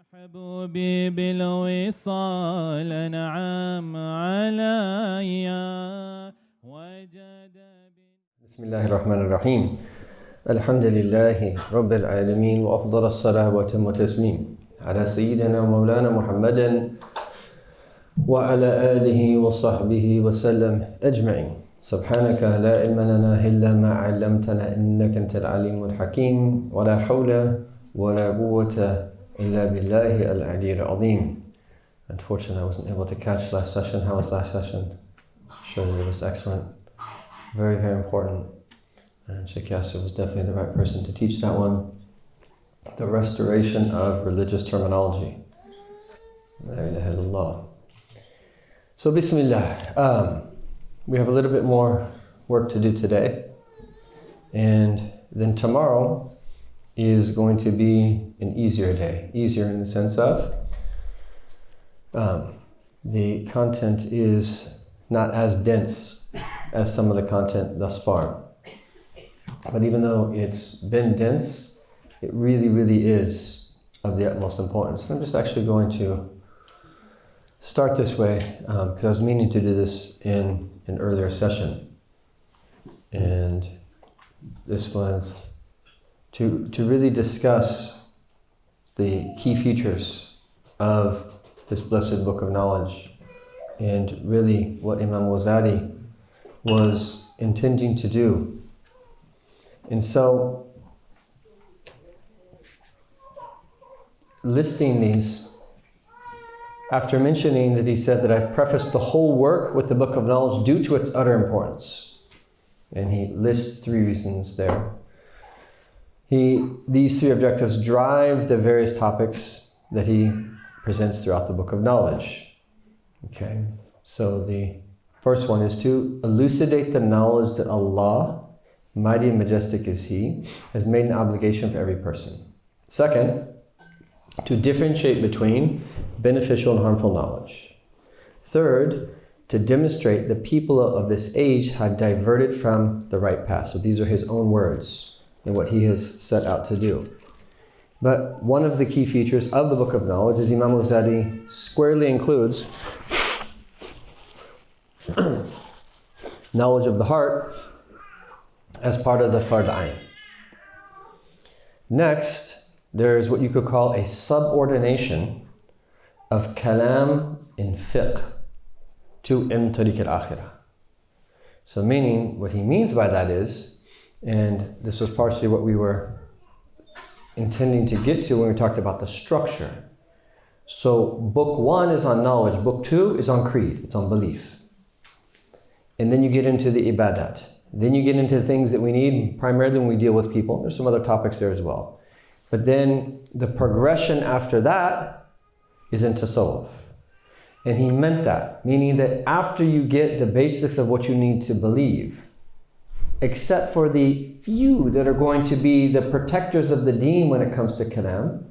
حبوبي بالوصال نعم علي وجد. بسم الله الرحمن الرحيم. الحمد لله رب العالمين وأفضل الصلاة وتم التسليم على سيدنا ومولانا محمد وعلى آله وصحبه وسلم أجمعين. سبحانك لا علم لنا إلا ما علمتنا إنك أنت العليم الحكيم ولا حول ولا قوة إلا بالله العلي العظيم. Unfortunately, I wasn't able to catch last session. How was last session? Surely it was excellent. Very, very important. And Shaykh Yasser was definitely the right person to teach that one. The restoration of religious terminology. La ilaha illallah. So Bismillah. We have a little bit more work to do today. And then tomorrow is going to be an easier day. Easier in the sense of the content is not as dense as some of the content thus far. But even though it's been dense, it really, really is of the utmost importance. I'm just actually going to start this way because I was meaning to do this in an earlier session. And this was to really discuss the key features of this blessed book of knowledge and really what Imam al-Ghazali was intending to do. And so, listing these, after mentioning that he said that I've prefaced the whole work with the book of knowledge due to its utter importance. And he lists 3 reasons there. These 3 objectives drive the various topics that he presents throughout the book of knowledge. Okay, so the first one is to elucidate the knowledge that Allah, mighty and majestic is He, has made an obligation for every person. Second, to differentiate between beneficial and harmful knowledge. Third, to demonstrate the people of this age have diverted from the right path. So these are his own words and what he has set out to do. But one of the key features of the book of knowledge is Imam al-Ghazali squarely includes knowledge of the heart as part of the fard ayn. Next, there's what you could call a subordination of kalam in fiqh to tariq al-akhirah. So meaning, what he means by that is, and this was partially what we were intending to get to when we talked about the structure. So book 1 is on knowledge, book 2 is on creed, it's on belief. And then you get into the ibadat. Then you get into the things that we need primarily when we deal with people. There's some other topics there as well. But then the progression after that is into tasawwuf. And he meant that, meaning that after you get the basics of what you need to believe, except for the few that are going to be the protectors of the deen when it comes to kalam,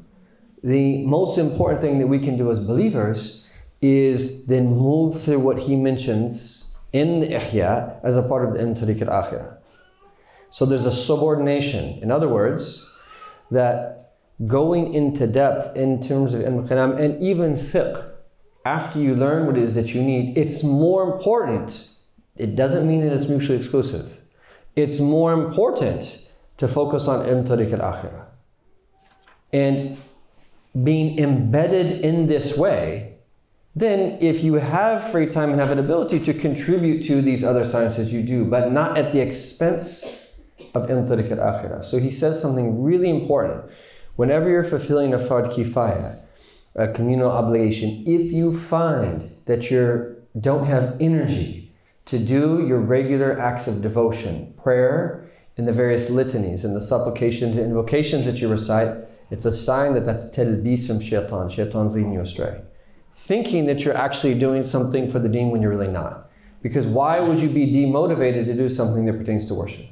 the most important thing that we can do as believers is then move through what he mentions in the Ihya as a part of the tariq al-akhirah. So there's a subordination. In other words, that going into depth in terms of ilm kalam and even fiqh, after you learn what it is that you need, it's more important. It doesn't mean that it's mutually exclusive. It's more important to focus on tariq al-akhirah. And being embedded in this way, then if you have free time and have an ability to contribute to these other sciences, you do, but not at the expense of tariq al-akhirah. So he says something really important. Whenever you're fulfilling a fard kifaya, a communal obligation, if you find that you don't have energy to do your regular acts of devotion, prayer, and the various litanies and the supplications and invocations that you recite, it's a sign that that's talbis from shaitan. Shaitan's leading you astray. Thinking that you're actually doing something for the deen when you're really not. Because why would you be demotivated to do something that pertains to worship?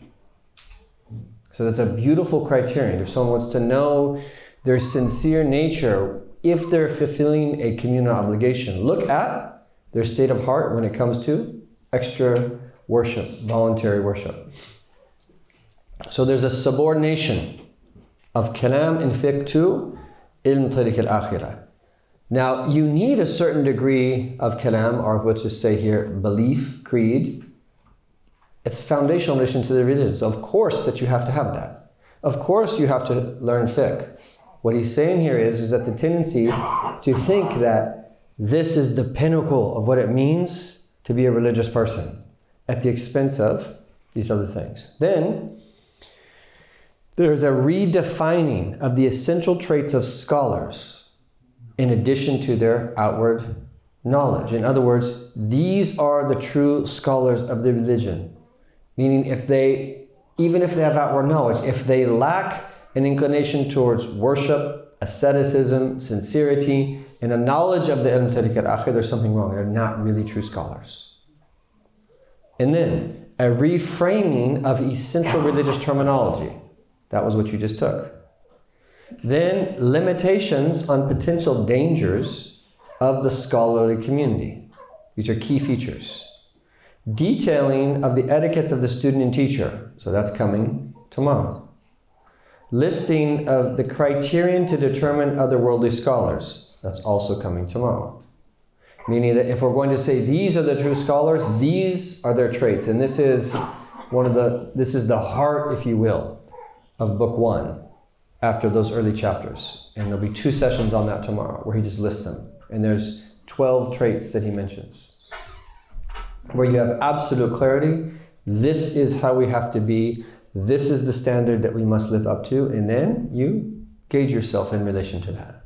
So that's a beautiful criterion. If someone wants to know their sincere nature, if they're fulfilling a communal obligation, look at their state of heart when it comes to extra worship, voluntary worship. So there's a subordination of kalam and fiqh to ilm tariq al-akhirah. Now, you need a certain degree of kalam, or let's just say here, belief, creed. It's foundational in relation to the religion. So of course that you have to have that. Of course you have to learn fiqh. What he's saying here is that the tendency to think that this is the pinnacle of what it means to be a religious person at the expense of these other things. Then, there's a redefining of the essential traits of scholars in addition to their outward knowledge. In other words, these are the true scholars of the religion. Meaning even if they have outward knowledge, if they lack an inclination towards worship, asceticism, sincerity, and a knowledge of the ilm tariq al-akhir, there's something wrong. They're not really true scholars. And then, a reframing of essential religious terminology. That was what you just took. Then, limitations on potential dangers of the scholarly community. These are key features. Detailing of the etiquettes of the student and teacher. So that's coming tomorrow. Listing of the criterion to determine otherworldly scholars. That's also coming tomorrow. Meaning that if we're going to say these are the true scholars, these are their traits. And this is the heart, if you will, of book 1 after those early chapters. And there'll be 2 sessions on that tomorrow where he just lists them. And there's 12 traits that he mentions. Where you have absolute clarity, this is how we have to be, this is the standard that we must live up to, and then you gauge yourself in relation to that.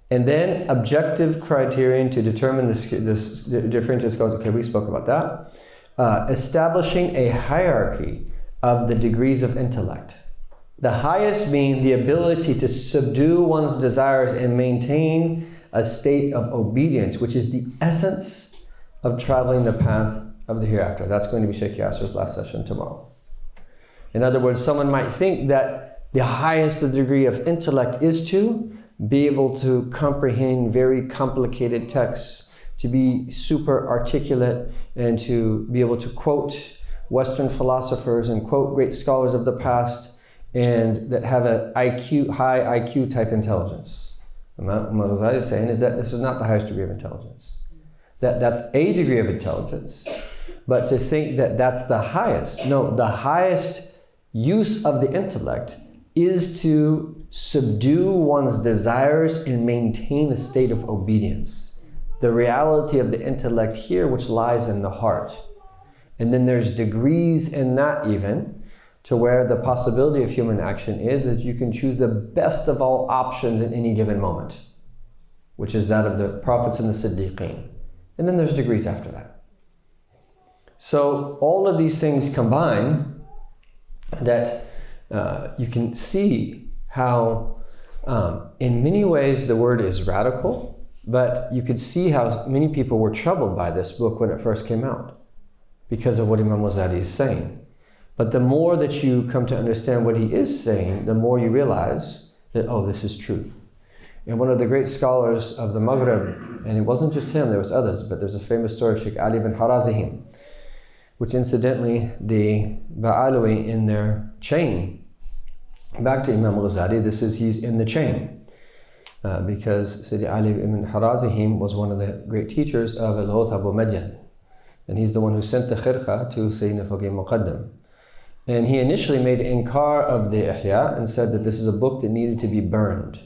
And then objective criterion to determine this differential scholars. Okay, we spoke about that. Establishing a hierarchy of the degrees of intellect. The highest being the ability to subdue one's desires and maintain a state of obedience, which is the essence of traveling the path of the hereafter. That's going to be Shaykh Yasser's last session tomorrow. In other words, someone might think that the highest degree of intellect is to be able to comprehend very complicated texts, to be super articulate, and to be able to quote Western philosophers and quote great scholars of the past, and that have a high IQ type intelligence. What al-Ghazali is saying is that this is not the highest degree of intelligence. That's a degree of intelligence, but to think that that's the highest. No, the highest use of the intellect is to subdue one's desires and maintain a state of obedience. The reality of the intellect here, which lies in the heart. And then there's degrees in that even, to where the possibility of human action is you can choose the best of all options in any given moment, which is that of the prophets and the Siddiqeen. And then there's degrees after that. So all of these things combine that you can see how in many ways the word is radical, but you could see how many people were troubled by this book when it first came out because of what Imam al-Ghazali is saying. But the more that you come to understand what he is saying, the more you realize that, oh, this is truth. And one of the great scholars of the Maghrib, and it wasn't just him, there was others, but there's a famous story of Shaykh Ali ibn Harazim, which incidentally, the Ba'alawi in their chain, back to Imam al-Ghazali, he's in the chain. Because Sayyidi Ali ibn Harazim was one of the great teachers of al-Ghawth Abu Madyan. And he's the one who sent the khirqa to Sayyidina Faqih Muqaddam. And he initially made inkar of the Ihya and said that this is a book that needed to be burned.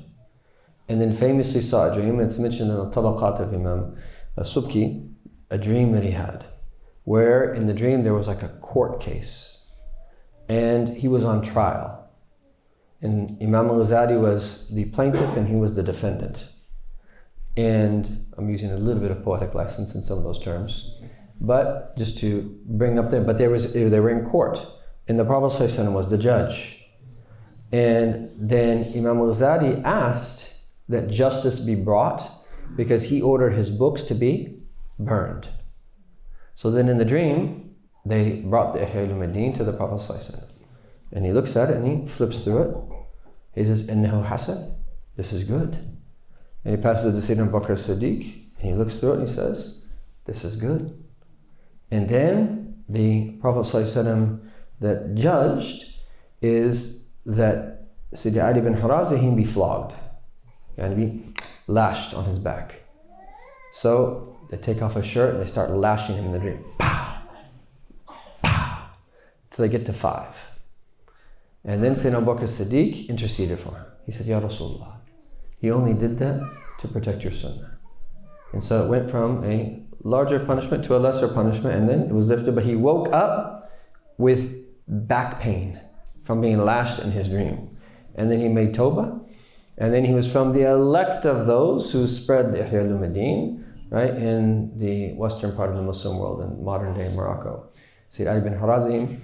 And then famously saw a dream, and it's mentioned in the Tabaqat of Imam Subki, a dream that he had, where in the dream there was like a court case, and he was on trial. And Imam al-Ghazali was the plaintiff and he was the defendant. And I'm using a little bit of poetic license in some of those terms, but just to bring up there, but they were in court, and the Prophet ﷺ was the judge. And then Imam al-Ghazali asked that justice be brought because he ordered his books to be burned. So then in the dream, they brought the Ihya al-Madin to the Prophet ﷺ. And he looks at it and he flips through it. He says, "Innahu Hasan, this is good." And he passes it to Sayyidina Bakr as-Siddiq, and he looks through it and he says, "This is good." And then the Prophet ﷺ that judged is that Sayyidi Ali ibn Harazim be flogged. and be lashed on his back. So they take off his shirt and they start lashing him in the dream. Pow! Pow! Till they get to 5. And then Sayyidina Abu Bakr Siddiq interceded for him. He said, Ya Rasulullah, you only did that to protect your sunnah. And so it went from a larger punishment to a lesser punishment, and then it was lifted, but he woke up with back pain from being lashed in his dream. And then he made tawbah, and then he was from the elect of those who spread the Ihya al-Din, right, in the western part of the Muslim world in modern day Morocco. Sayyid Ali bin Harazim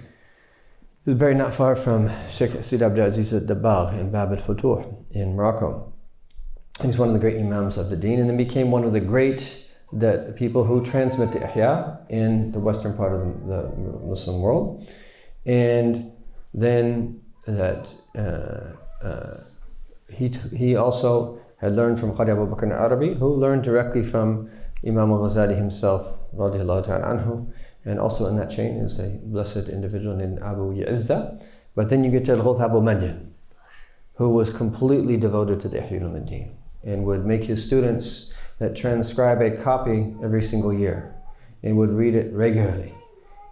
is buried not far from Shaykh Sayyid Abdul Aziz al-Dabbagh in Bab al-Futuh in Morocco. He's one of the great Imams of the Deen, and then became one of the great people who transmit the Ihya in the western part of the Muslim world. And then that he also had learned from Qadi Abu Bakr al-Arabi, who learned directly from Imam al-Ghazali himself, radiallahu ta'ala anhu. And also in that chain is a blessed individual named Abu Ya'izza. But then you get to Al-Ghawth Abu Madyan, who was completely devoted to the Ihya al-Din and would make his students that transcribe a copy every single year and would read it regularly.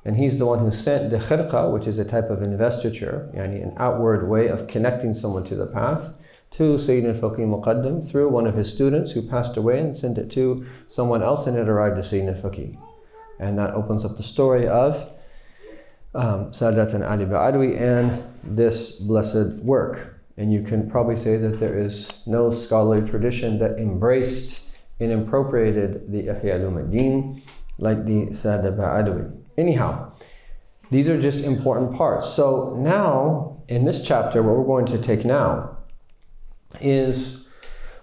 And he's the one who sent the khirqa, which is a type of investiture, yani an outward way of connecting someone to the path, to Sayyid al-Faqih Muqaddam through one of his students who passed away, and sent it to someone else, and it arrived to Sayyid al-Faqih. And that opens up the story of Sadat and Ali Ba'adwi and this blessed work. And you can probably say that there is no scholarly tradition that embraced and appropriated the Ihya al-Din like the Sadat Ba'adwi. Anyhow, these are just important parts. So now, in this chapter, what we're going to take now is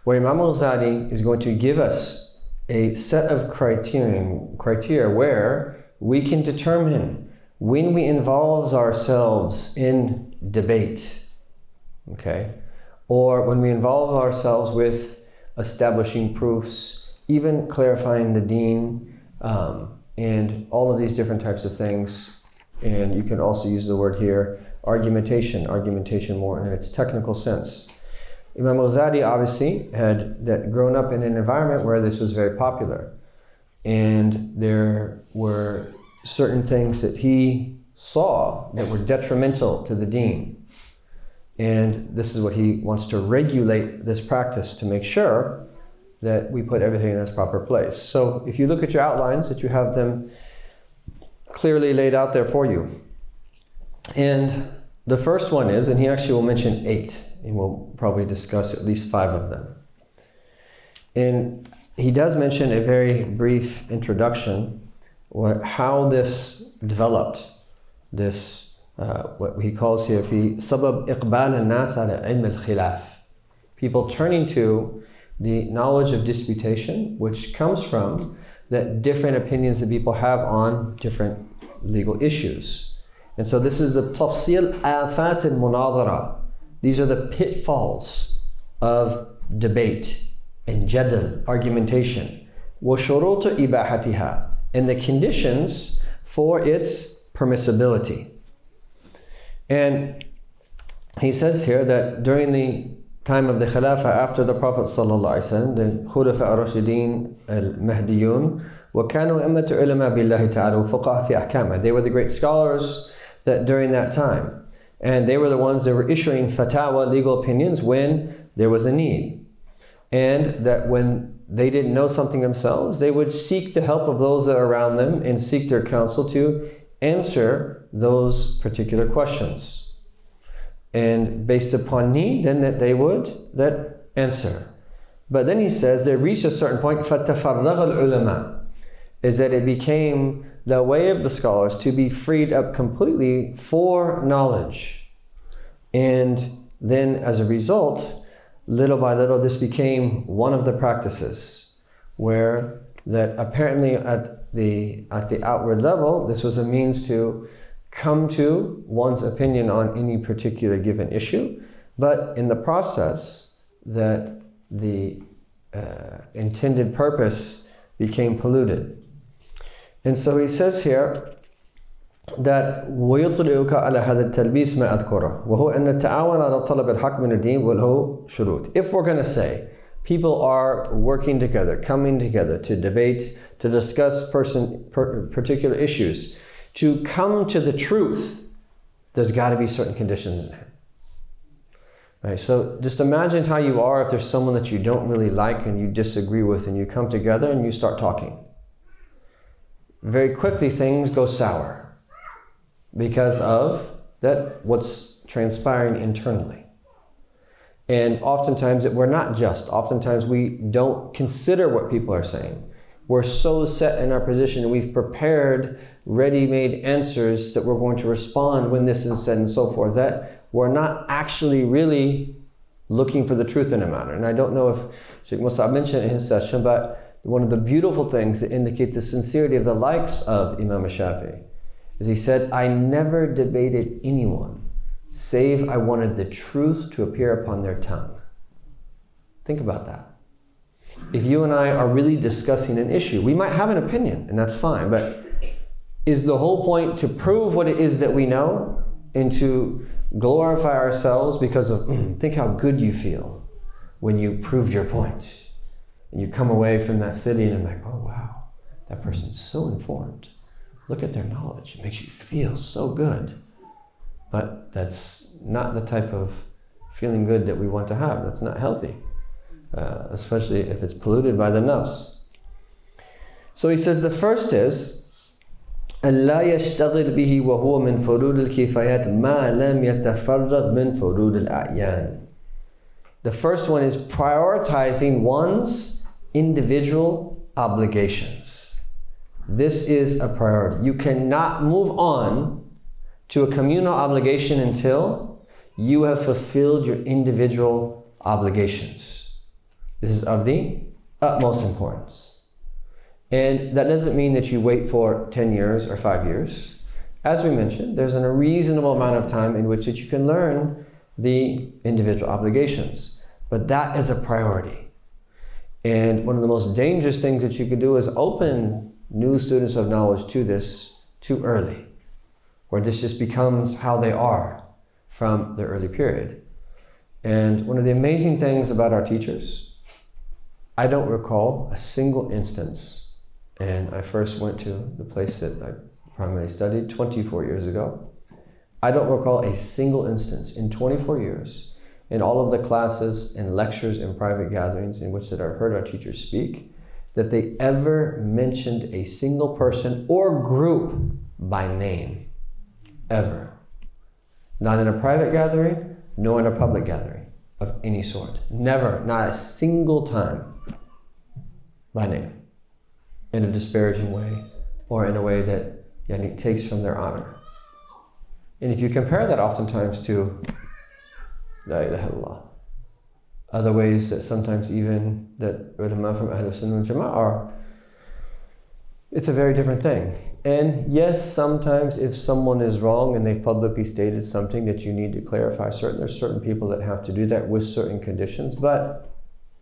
where Imam al-Ghazali is going to give us a set of criteria where we can determine when we involve ourselves in debate, okay, or when we involve ourselves with establishing proofs, even clarifying the deen, and all of these different types of things. And you can also use the word here, argumentation more in its technical sense. Imam al-Ghazali obviously had grown up in an environment where this was very popular. And there were certain things that he saw that were detrimental to the deen. And this is what he wants to regulate this practice to make sure that we put everything in its proper place. So if you look at your outlines, that you have them clearly laid out there for you. And the first one is, and he actually will mention 8, and we'll probably discuss at least 5 of them. And he does mention a very brief introduction, how this developed, this what he calls here, fi sabab iqbal al-nas ala ilm al-khilaf. People turning to the knowledge of disputation, which comes from that different opinions that people have on different legal issues. And so this is the tafsil afat al-munadhara. These are the pitfalls of debate and jadal, argumentation. Wa shurut ibahatiha, and the conditions for its permissibility. And he says here that during the time of the Khilafah after the Prophet ﷺ, the Khulafa ar-Rashidin al-Mahdiyun, وَكَانُوا أَمَّةُ عُلَمَا بِاللَّهِ تَعَالَى وَفُقَهَ فِي أَحْكَامِهِ. They were the great scholars that during that time. And they were the ones that were issuing fatwa, legal opinions, when there was a need. And that when they didn't know something themselves, they would seek the help of those that are around them and seek their counsel to answer those particular questions. And based upon need, then that they would answer. But then he says they reached a certain point, فَتَفَرَّغَ الْعُلَمَاء, is that it became the way of the scholars to be freed up completely for knowledge. And then as a result, little by little, this became one of the practices where that apparently at the outward level, this was a means to come to one's opinion on any particular given issue, but in the process that the intended purpose became polluted. And so he says here that وَيُطْلِعُكَ عَلَى هَذَا التَّلْبِيسِ مَا أَذْكُرَهُ وَهُوَ أَنَّ التَّعَاوَنَ عَلَى طَلَبِ الْحَقِّ مِنَ الدِّينِ وَلَهُ شُرُوطٌ. If we're going to say people are working together, coming together to debate, to discuss particular issues, to come to the truth, there's got to be certain conditions in it. Right? So just imagine how you are if there's someone that you don't really like and you disagree with, and you come together and you start talking. Very quickly things go sour because of that what's transpiring internally. And oftentimes we're not just. Oftentimes we don't consider what people are saying. We're so set in our position and we've prepared ready-made answers that we're going to respond when this is said and so forth, that we're not actually really looking for the truth in a matter. And I don't know if Shaykh Musa mentioned it in his session, but one of the beautiful things that indicate the sincerity of the likes of Imam Shafi'i is he said, I never debated anyone save I wanted the truth to appear upon their tongue. Think about that. If you and I are really discussing an issue, we might have an opinion, and that's fine, but is the whole point to prove what it is that we know and to glorify ourselves because of, think how good you feel when you proved your point. And you come away from that city and I'm like, oh wow, that person's so informed. Look at their knowledge, it makes you feel so good. But that's not the type of feeling good that we want to have. That's not healthy, especially if it's polluted by the nafs. So he says the first is, أَلَّا يَشْتَغِلْ بِهِ وَهُوَ مِنْ فُرُودِ الْكِفَايَاتِ مَا لَمْ يَتَفَرَّغْ مِنْ فُرُودِ الْأَعْيَانِ. The first one is prioritizing one's individual obligations. This is a priority. You cannot move on to a communal obligation until you have fulfilled your individual obligations. This is of the utmost importance. And that doesn't mean that you wait for 10 years or 5 years. As we mentioned, there's a reasonable amount of time in which that you can learn the individual obligations. But that is a priority. And one of the most dangerous things that you could do is open new students of knowledge to this too early, where this just becomes how they are from the early period. And one of the amazing things about our teachers, I don't recall a single instance. And I first went to the place that I primarily studied 24 years ago. I don't recall a single instance in 24 years in all of the classes and lectures and private gatherings in which that I heard our teachers speak that they ever mentioned a single person or group by name, ever. Not in a private gathering, nor in a public gathering of any sort. Never, not a single time by name. In a disparaging way, or in a way that takes from their honor. And if you compare that oftentimes to La ilaha illallah, other ways that sometimes even that ulama from Ahlul Sunnah wal Jama'ah are, it's a very different thing. And yes, sometimes if someone is wrong and they've publicly stated something that you need to clarify, there's certain people that have to do that with certain conditions, but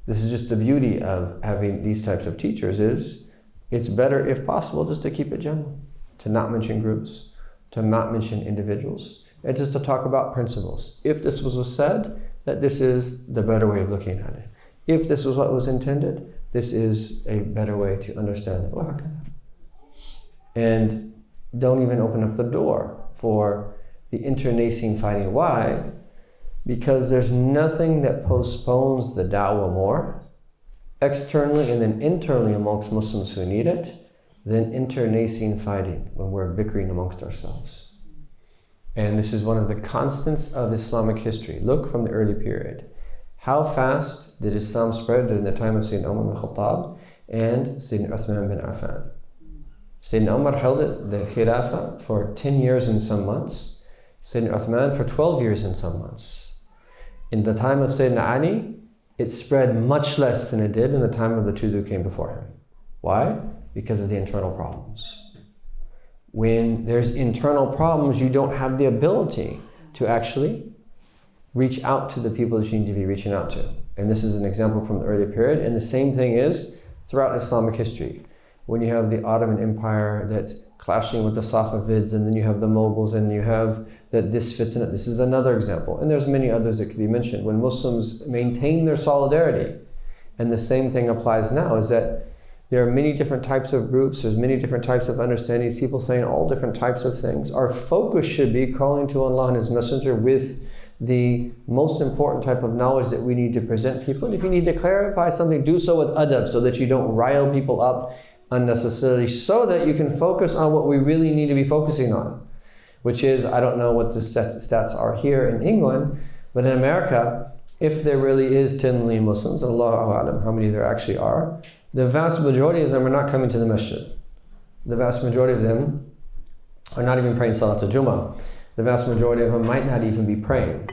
this is just the beauty of having these types of teachers is, it's better, if possible, just to keep it general, to not mention groups, to not mention individuals, and just to talk about principles. If this was said, that this is the better way of looking at it. If this was what was intended, this is a better way to understand it. And don't even open up the door for the internecine fighting. Why? Because there's nothing that postpones the da'wah more externally and then internally amongst Muslims who need it, than internecine fighting when we're bickering amongst ourselves. And this is one of the constants of Islamic history. Look from the early period. How fast did Islam spread during the time of Sayyidina Umar bin Khattab and Sayyidina Uthman bin Affan? Sayyidina Umar held it, the Khilafah, for 10 years and some months. Sayyidina Uthman for 12 years and some months. In the time of Sayyidina Ali, it spread much less than it did in the time of the two who came before him. Why? Because of the internal problems. When there's internal problems, you don't have the ability to actually reach out to the people that you need to be reaching out to. And this is an example from the early period. And the same thing is throughout Islamic history. When you have the Ottoman Empire that's clashing with the Safavids, and then you have the Mughals, and you have this fitna. This is another example. And there's many others that could be mentioned. When Muslims maintain their solidarity And the same thing applies now, is that there are many different types of groups, there's many different types of understandings, people saying all different types of things. Our focus should be calling to Allah and His Messenger with the most important type of knowledge that we need to present people. And if you need to clarify something, do so with adab, so that you don't rile people up unnecessarily, so that you can focus on what we really need to be focusing on, which is, I don't know what the stats are here in England, but in America, if there really is 10 million Muslims, and Allahu A'lam how many there actually are, the vast majority of them are not coming to the masjid. The vast majority of them are not even praying Salat al-Jum'ah. The vast majority of them might not even be praying.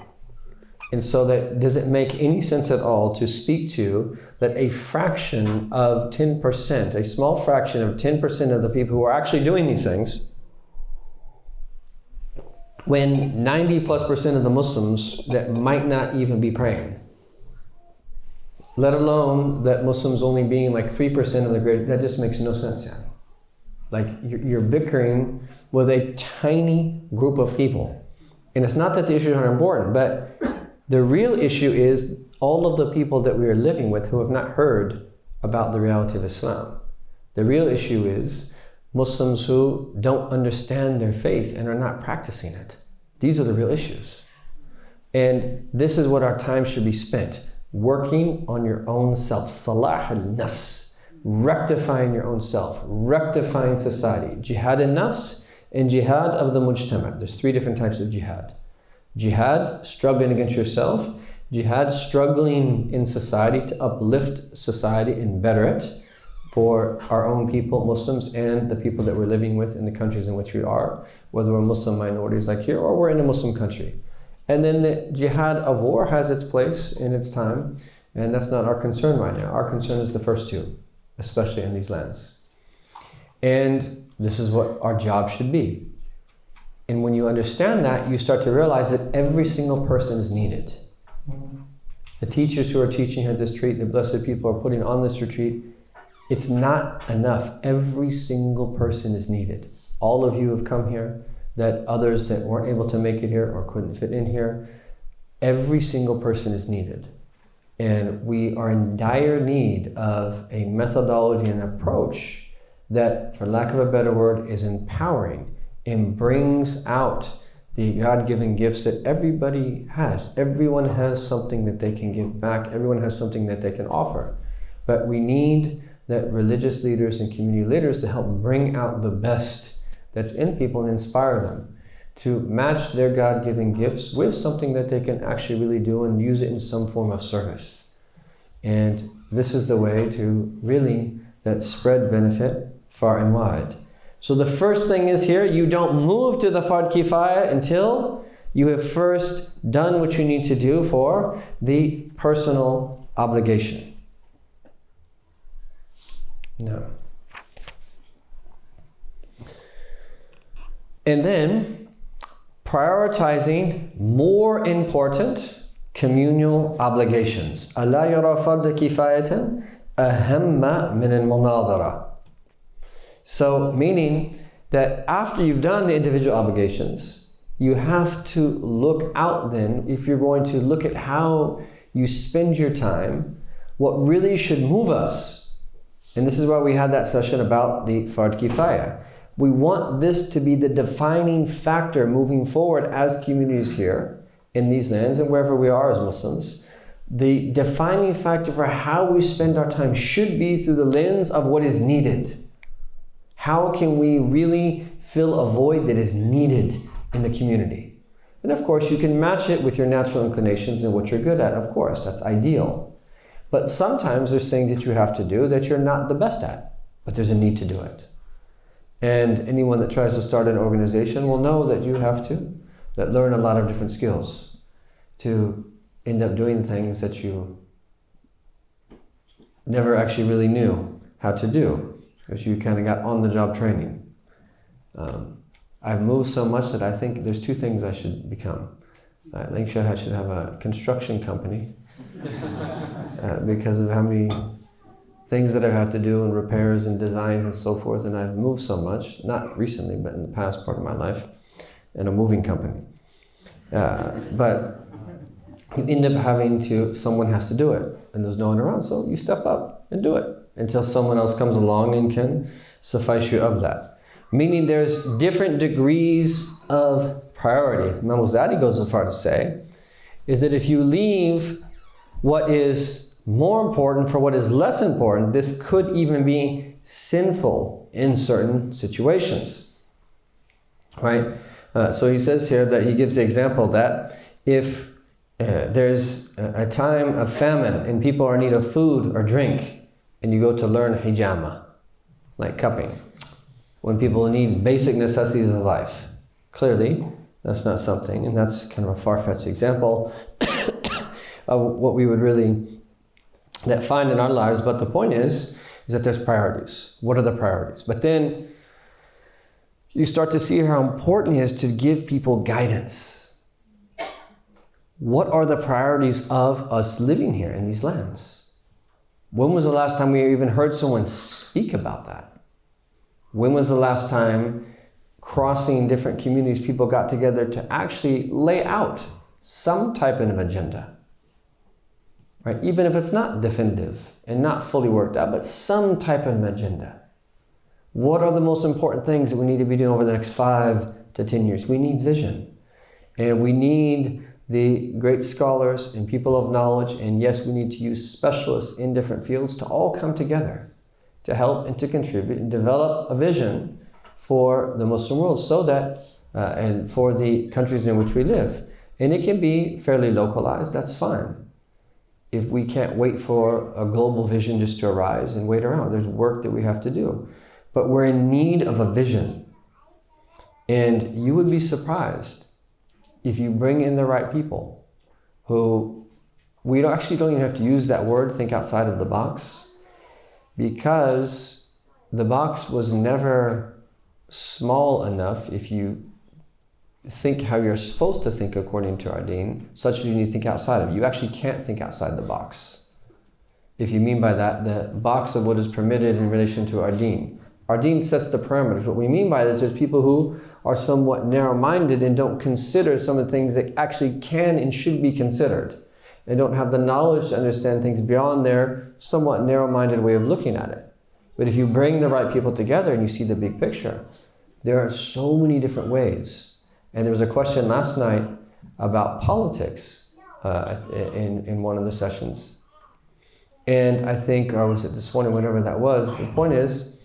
And so that, does it make any sense at all to speak to that a fraction of 10%, a small fraction of 10% of the people who are actually doing these things, when 90+% of the Muslims that might not even be praying? Let alone that Muslims only being like 3% of the greater, that just makes no sense, yeah. Like you're bickering with a tiny group of people. And it's not that the issues aren't important, but the real issue is all of the people that we are living with who have not heard about the reality of Islam. The real issue is Muslims who don't understand their faith and are not practicing it. These are the real issues. And this is what our time should be spent, working on your own self, salah al-nafs, rectifying your own self, rectifying society. Jihad al-nafs and jihad of the mujtama'. There's 3 different types of jihad. Jihad, struggling against yourself. Jihad, struggling in society to uplift society and better it for our own people, Muslims, and the people that we're living with in the countries in which we are, whether we're Muslim minorities like here or we're in a Muslim country. And then the jihad of war has its place in its time, and that's not our concern right now. Our concern is the first 2, especially in these lands. And this is what our job should be. And when you understand that, you start to realize that every single person is needed. The teachers who are teaching here at this retreat, the blessed people are putting on this retreat, it's not enough. Every single person is needed. All of you have come here, that others that weren't able to make it here or couldn't fit in here, every single person is needed. And we are in dire need of a methodology and approach that, for lack of a better word, is empowering and brings out the God-given gifts that everybody has. Everyone has something that they can give back. Everyone has something that they can offer. But we need that religious leaders and community leaders to help bring out the best that's in people and inspire them to match their God-given gifts with something that they can actually really do and use it in some form of service. And this is the way to really that spread benefit far and wide. So the first thing is here, you don't move to the Fard Kifaya until you have first done what you need to do for the personal obligation. No. And then prioritizing more important communal obligations. أَلَا يَرَى فَرْدَ كِفَايَةً أَهَمَّ مِنَ الْمُنَاظَرَةِ. So meaning that after you've done the individual obligations, you have to look out then, if you're going to look at how you spend your time, what really should move us. And this is why we had that session about the Fard Kifaya. We want this to be the defining factor moving forward as communities here in these lands and wherever we are as Muslims. The defining factor for how we spend our time should be through the lens of what is needed. How can we really fill a void that is needed in the community? And of course, you can match it with your natural inclinations and what you're good at. Of course, that's ideal. But sometimes there's things that you have to do that you're not the best at, but there's a need to do it. And anyone that tries to start an organization will know that you have to learn a lot of different skills to end up doing things that you never actually really knew how to do, because you kind of got on-the-job training. I've moved so much that I think there's 2 things I should become. I think I should have a construction company because of how many things that I've had to do and repairs and designs and so forth, and I've moved so much, not recently, but in the past part of my life, in a moving company. But you end up someone has to do it, and there's no one around, so you step up and do it until someone else comes along and can suffice you of that. Meaning there's different degrees of priority. Imam al-Ghazali goes as far to say, is that if you leave what is more important for what is less important, this could even be sinful in certain situations, right? So he says here that he gives the example that if there's a time of famine and people are in need of food or drink, and you go to learn hijama, like cupping, when people need basic necessities of life, clearly that's not something, and that's kind of a far-fetched example of what we would really find in our lives. But the point is that there's priorities. What are the priorities? But then you start to see how important it is to give people guidance. What are the priorities of us living here in these lands? When was the last time we even heard someone speak about that? When was the last time, crossing different communities, people got together to actually lay out some type of agenda? Right? Even if it's not definitive and not fully worked out, but some type of agenda. What are the most important things that we need to be doing over the next 5 to 10 years? We need vision. And we need the great scholars and people of knowledge, and yes, we need to use specialists in different fields to all come together to help and to contribute and develop a vision for the Muslim world, so that, and for the countries in which we live. And it can be fairly localized, that's fine. If we can't wait for a global vision just to arise and wait around, there's work that we have to do. But we're in need of a vision. And you would be surprised if you bring in the right people who, we don't even have to use that word, think outside of the box, because the box was never small enough if you think how you're supposed to think according to our deen, such that you need to think outside of it. You actually can't think outside the box. If you mean by that, the box of what is permitted in relation to our deen. Our deen sets the parameters. What we mean by this is people who are somewhat narrow-minded and don't consider some of the things that actually can and should be considered, and don't have the knowledge to understand things beyond their somewhat narrow-minded way of looking at it. But if you bring the right people together and you see the big picture, there are so many different ways. And there was a question last night about politics in one of the sessions. And I think, or was it this morning, whatever that was, the point is,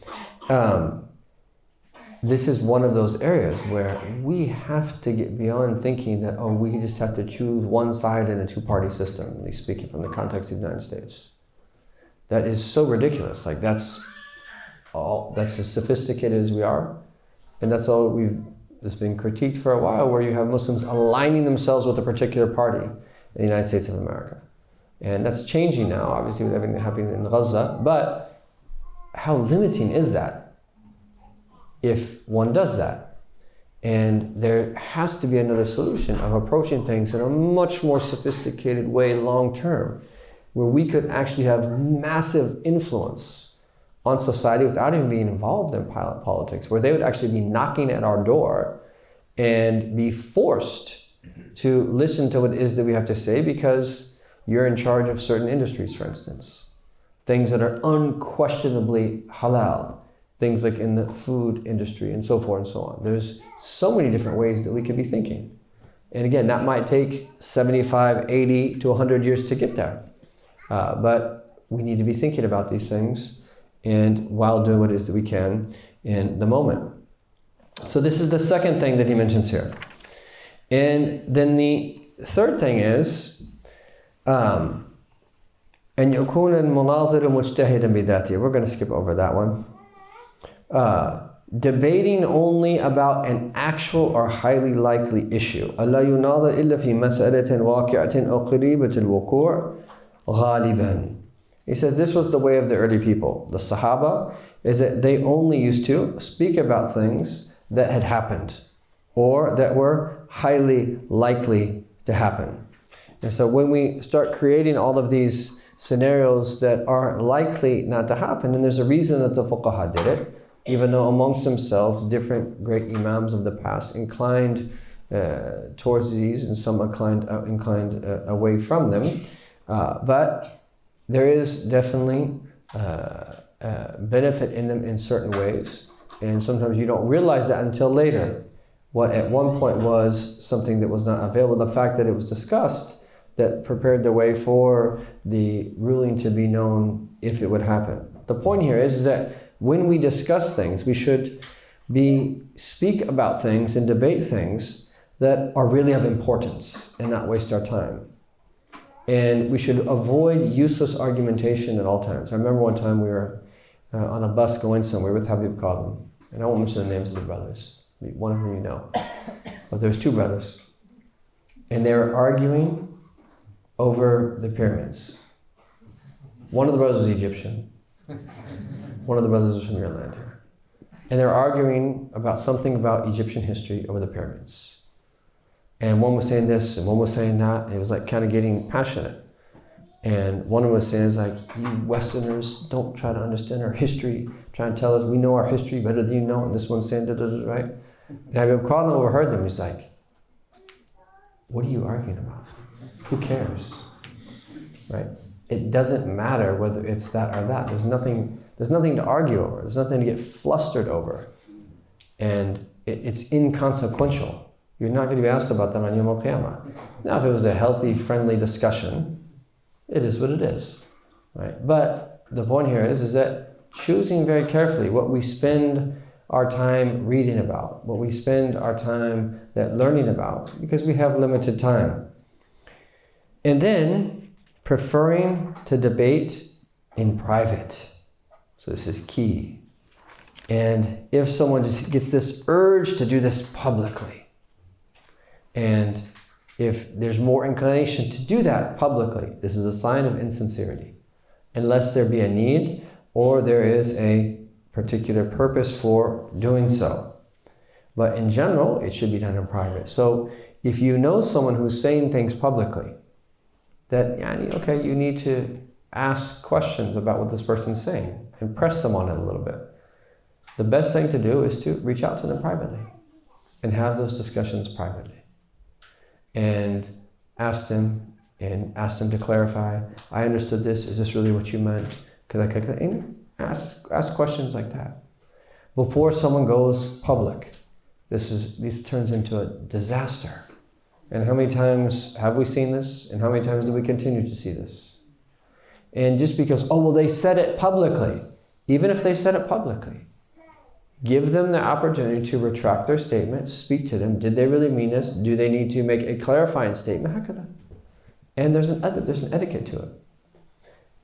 this is one of those areas where we have to get beyond thinking that, oh, we just have to choose one side in a two-party system, at least speaking from the context of the United States. That is so ridiculous. Like that's as sophisticated as we are. And that's all it's been critiqued for a while, where you have Muslims aligning themselves with a particular party in the United States of America. And that's changing now, obviously, with everything that happens in Gaza. But how limiting is that if one does that? And there has to be another solution of approaching things in a much more sophisticated way long term, where we could actually have massive influence on society without even being involved in politics, where they would actually be knocking at our door and be forced to listen to what it is that we have to say because you're in charge of certain industries, for instance. Things that are unquestionably halal, things like in the food industry and so forth and so on. There's so many different ways that we could be thinking. And again, that might take 75, 80 to 100 years to get there. But we need to be thinking about these things, and while doing what it is that we can in the moment. So this is the second thing that he mentions here. And then the third thing is, أن يكون المناظر مجتهدا بذاته. We're going to skip over that one. Debating only about an actual or highly likely issue. ألا يناظر إلا في مسألة واقعة أو قريبة الوقوع غالبا. He says this was the way of the early people, the Sahaba, is that they only used to speak about things that had happened or that were highly likely to happen. And so when we start creating all of these scenarios that are likely not to happen, and there's a reason that the fuqaha did it, even though amongst themselves different great imams of the past inclined towards these and some inclined away from them. But there is definitely benefit in them in certain ways. And sometimes you don't realize that until later. What at one point was something that was not available, the fact that it was discussed, that prepared the way for the ruling to be known if it would happen. The point here is that when we discuss things, we should speak about things and debate things that are really of importance and not waste our time. And we should avoid useless argumentation at all times. I remember one time we were on a bus going somewhere with Habib Qadim, and I won't mention the names of the brothers. One of them you know. But there's two brothers. And they were arguing over the pyramids. One of the brothers was Egyptian. One of the brothers was from your land here. And they were arguing about something about Egyptian history over the pyramids. And one was saying this and one was saying that. And it was like kind of getting passionate. And one of them was saying, it's like, you Westerners don't try to understand our history, try and tell us we know our history better than you know. And this one's saying, right? And Habib Qadim overheard them. He's like, what are you arguing about? Who cares? Right? It doesn't matter whether it's that or that. There's nothing to argue over. There's nothing to get flustered over. And it's inconsequential. You're not going to be asked about that on Yawm al-Qiyamah. Now, if it was a healthy, friendly discussion, it is what it is. Right? But the point here is that choosing very carefully what we spend our time reading about, what we spend our time learning about, because we have limited time. And then preferring to debate in private. So this is key. And if someone just gets this urge to do this publicly, and if there's more inclination to do that publicly, this is a sign of insincerity, unless there be a need or there is a particular purpose for doing so. But in general, it should be done in private. So if you know someone who's saying things publicly, that, okay, you need to ask questions about what this person's saying and press them on it a little bit. The best thing to do is to reach out to them privately and have those discussions privately. And ask them to clarify, I understood this, is this really what you meant? Ask questions like that. Before someone goes public, this turns into a disaster. And how many times have we seen this? And how many times do we continue to see this? And just because, they said it publicly, even if they said it publicly, give them the opportunity to retract their statement, speak to them. Did they really mean this? Do they need to make a clarifying statement? And there's an etiquette to it.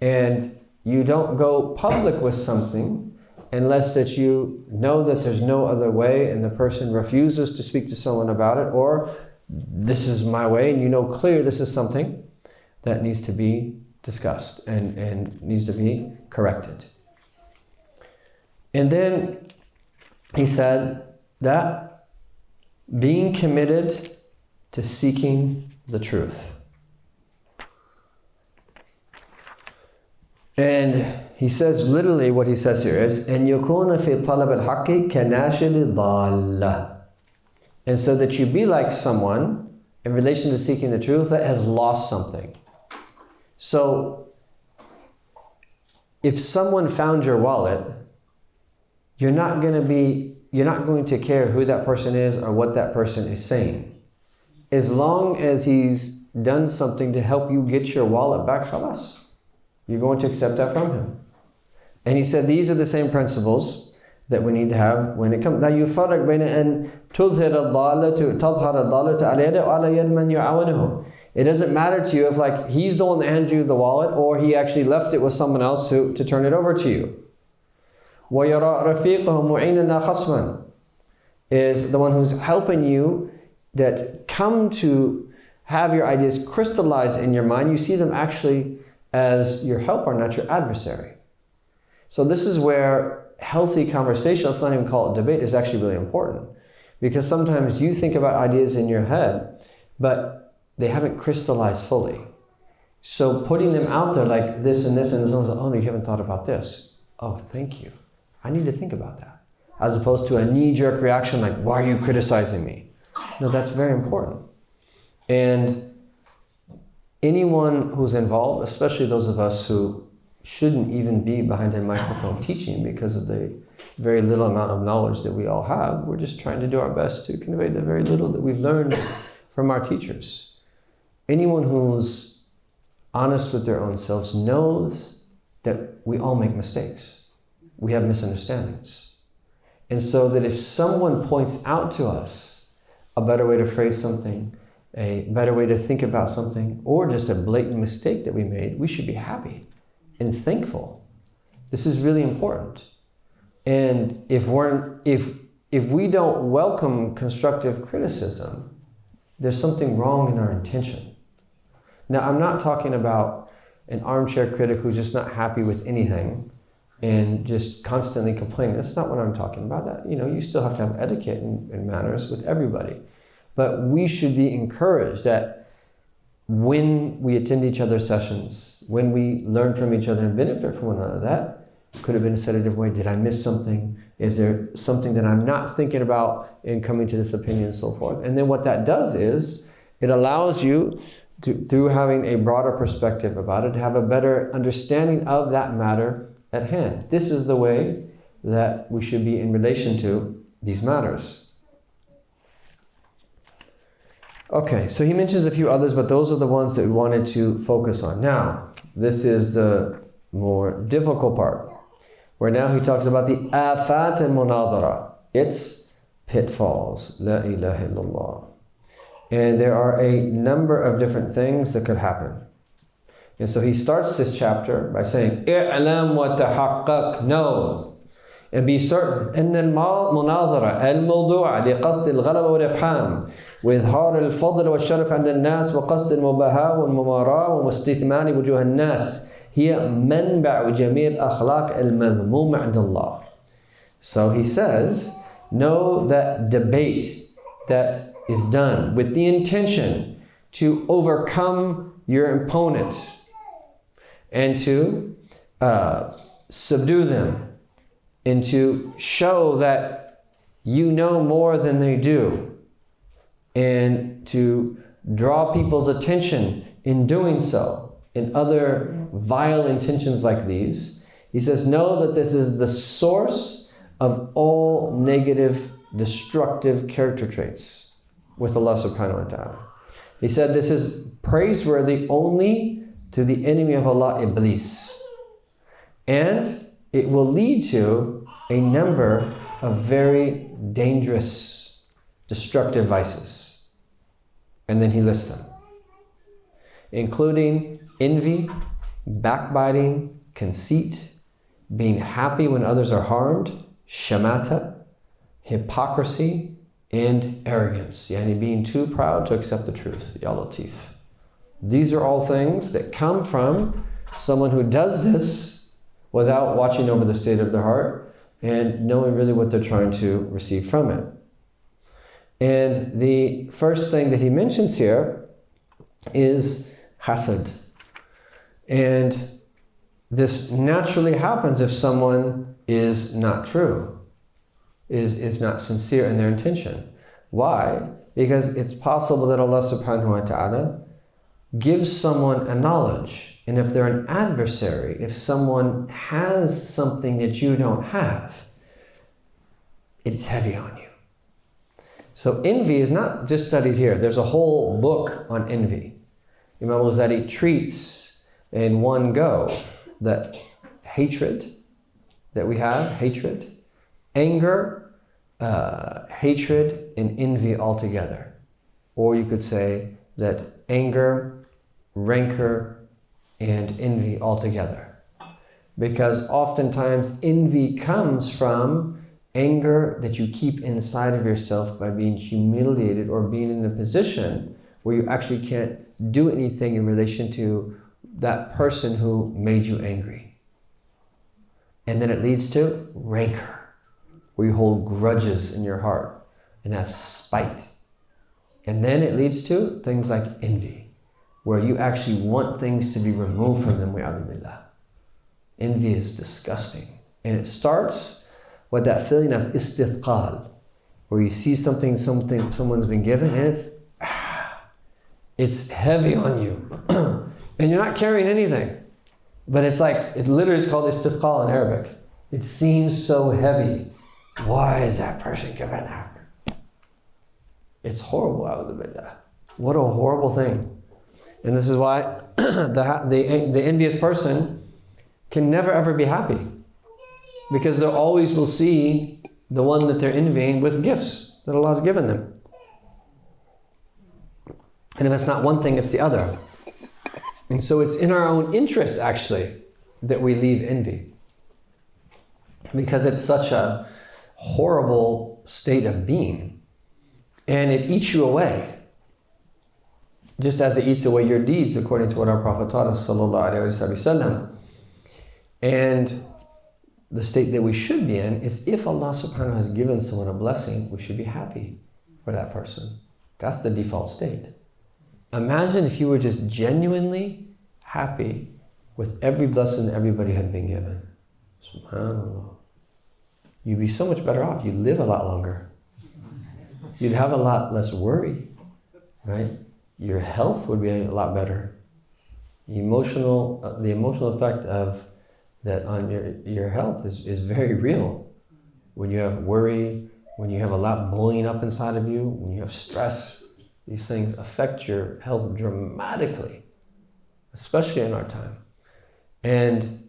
And you don't go public with something unless that you know that there's no other way and the person refuses to speak to someone about it, or this is my way and you know clear this is something that needs to be discussed and needs to be corrected. And then he said that being committed to seeking the truth. And he says, literally what he says here is, أَن يَكُونَ فِي طَلَبِ الْحَقِّ كَنَاشِدِ ضَالَّةٍ. And so that you be like someone in relation to seeking the truth that has lost something. So if someone found your wallet, you're not going to care who that person is or what that person is saying. As long as he's done something to help you get your wallet back, khalas, you're going to accept that from him. And he said these are the same principles that we need to have when it comes. Now يفرق بين أن تظهر الضالة تظهر الضالة على يده وعلى يد من يعاونه. It doesn't matter to you if he's the one that handed you the wallet or he actually left it with someone else to turn it over to you. وَيَرَى رَفِيقَهُ مُعِينًا خَصْمًا is the one who's helping you, that come to have your ideas crystallized in your mind. You see them actually as your helper, not your adversary. So this is where healthy conversation, let's not even call it debate, is actually really important. Because sometimes you think about ideas in your head, but they haven't crystallized fully. So putting them out there like this and this and this, oh no, you haven't thought about this. Oh, thank you. I need to think about that. As opposed to a knee-jerk reaction like, why are you criticizing me? No, that's very important. And anyone who's involved, especially those of us who shouldn't even be behind a microphone teaching because of the very little amount of knowledge that we all have, we're just trying to do our best to convey the very little that we've learned from our teachers. Anyone who's honest with their own selves knows that we all make mistakes. We have misunderstandings. And so that if someone points out to us a better way to phrase something, a better way to think about something, or just a blatant mistake that we made, we should be happy and thankful. This is really important. And if we don't welcome constructive criticism, there's something wrong in our intention. Now, I'm not talking about an armchair critic who's just not happy with anything and just constantly complaining. That's not what I'm talking about. That, you still have to have etiquette and manners with everybody. But we should be encouraged that when we attend each other's sessions, when we learn from each other and benefit from one another, that could have been said a different way. Did I miss something? Is there something that I'm not thinking about in coming to this opinion and so forth? And then what that does is it allows you to, through having a broader perspective about it, to have a better understanding of that matter at hand. This is the way that we should be in relation to these matters. Okay, so he mentions a few others, but those are the ones that we wanted to focus on. Now, this is the more difficult part, where now he talks about the afat al-munadara, its pitfalls, la ilaha illallah. And there are a number of different things that could happen. And so he starts this chapter by saying, i'lam wa tahaqqaq, know and be certain أن المناظرة الموضوعة لقصد الغلبة والإفحام وإظهار الفضل والشرف عند الناس وقصد المباهاة والمماراة واستثمان وجوه الناس هي منبع جميع الأخلاق المذمومة عند الله. So he says, know that debate that is done with the intention to overcome your opponent and to subdue them, and to show that you know more than they do, and to draw people's attention in doing so, and other vile intentions like these. He says, know that this is the source of all negative, destructive character traits with Allah subhanahu wa ta'ala. He said this is praiseworthy only to the enemy of Allah, Iblis. And it will lead to a number of very dangerous, destructive vices. And then he lists them, including envy, backbiting, conceit, being happy when others are harmed, shamata, hypocrisy, and arrogance, yani being too proud to accept the truth, ya Latif. These are all things that come from someone who does this without watching over the state of their heart and knowing really what they're trying to receive from it. And the first thing that he mentions here is hasad. And this naturally happens if someone is not true, is not sincere in their intention. Why? Because it's possible that Allah subhanahu wa ta'ala gives someone a knowledge. And if they're an adversary, if someone has something that you don't have, it's heavy on you. So envy is not just studied here. There's a whole book on envy. Imam al-Ghazali treats in one go that hatred that we have, hatred, anger, hatred, and envy altogether. Or you could say that anger, rancor, and envy altogether. Because oftentimes envy comes from anger that you keep inside of yourself by being humiliated or being in a position where you actually can't do anything in relation to that person who made you angry. And then it leads to rancor, where you hold grudges in your heart and have spite. And then it leads to things like envy, where you actually want things to be removed from them. Envy is disgusting. And it starts with that feeling of istithqal. where you see something someone's been given, and it's heavy on you, and you're not carrying anything, but it's like, it literally is called istithqal in Arabic. It seems so heavy. Why is that person given that? It's horrible, a'udhu billah. What a horrible thing. And this is why the envious person can never ever be happy, because they always will see the one that they're envying with gifts that Allah has given them. And if it's not one thing, it's the other. And so it's in our own interest, actually, that we leave envy, because it's such a horrible state of being, and it eats you away, just as it eats away your deeds, according to what our Prophet taught us, sallallahu alaihi wasallam. And the state that we should be in is, if Allah subhanahu wa ta'ala has given someone a blessing, we should be happy for that person. That's the default state. Imagine if you were just genuinely happy with every blessing that everybody had been given. SubhanAllah. You'd be so much better off. You'd live a lot longer. You'd have a lot less worry, right? Your health would be a lot better. The emotional effect of that on your health is very real. When you have worry, when you have a lot boiling up inside of you, when you have stress, these things affect your health dramatically, especially in our time. And